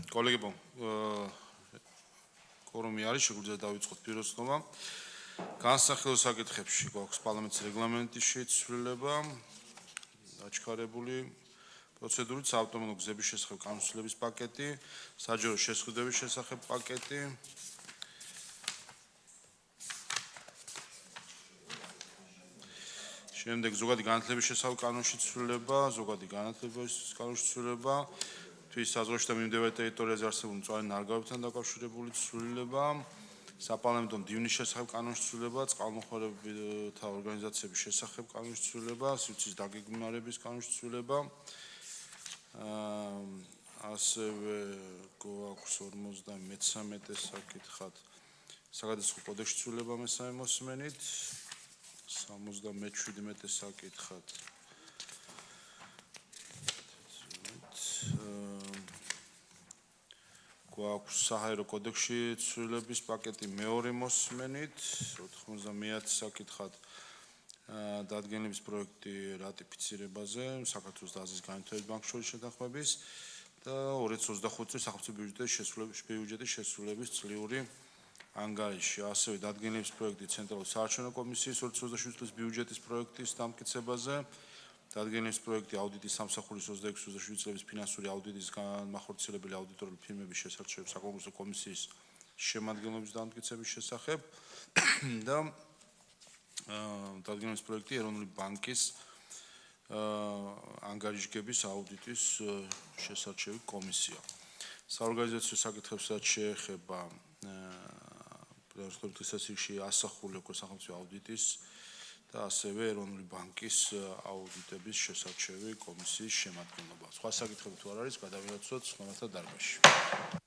კოლეგებო, კორუმი არის, შეგვიძლია დავიწყოთ პირველ ცნობა. განსახილველ საკითხებში გვაქვს პარლამენტის რეგლამენტის შეცვლილება, დაჩქარებული პროცედურით საავტომობილო გზების შესახებ კანონმდებლობის პაკეტი, საჯარო შესყიდვების შესახებ პაკეტი. შემდეგ ზოგადი განათლების შესახებ კანონში ცვლილება, ზოგადი განათლების კანონში ცვლილება, თვის საზღვარში და მიმდებარე ტერიტორიაზე არსებული მწვავე ნარგავებთან დაკავშირებული ცვლილება, საპარლამენტო მდივნის შესახებ კანონში ცვლილება, წყალმოხმარებათა ორგანიზაციების შესახებ კანონში ცვლილება, სივრცის დაგეგმარების კანონში ცვლილება. ასევე გვაქვს 53 საკითხად საგადასახადო კოდექსში ცვლილება მესამე მოსმენით. 77 საკითხად გვაქვს საჰაერო კოდექსში ცვლილების პაკეტი მეორე მოსმენით. 90 საკითხად დადგენილების პროექტი რატიფიცირებაზე საქართველოს და აზიის განვითარების ბანკის შორის შეთანხმების და 2025 წლის სახელმწიფო ბიუჯეტის შესრულების წლიური ანგარიში. ასევე დადგენილების პროექტი ცენტრალური საარჩევნო კომისიის 2027 წლის ბიუჯეტის პროექტის დამტკიცებაზე, დადგენილების პროექტი აუდიტის სამსახურის 26-27 წლების ფინანსური აუდიტის განმახორციელებელი აუდიტორული ფირმების შესარჩევი საკონკურსო კომისიის შემადგენლობის დამტკიცების შესახებ და დადგენილების პროექტი ეროვნული ბანკის ანგარიშგების აუდიტის შესარჩევი კომისია. საორგანიზაციო საკითხებსაც შეეხება პრეზიდენტის ასახული სახელმწიფო აუდიტის და ასევე ეროვნული ბანკის აუდიტების შესარჩევი კომისიის შემადგენლობა. სხვა საკითხები თუ არ არის, გადავინაცვლოთ სხვათა დარბაზში.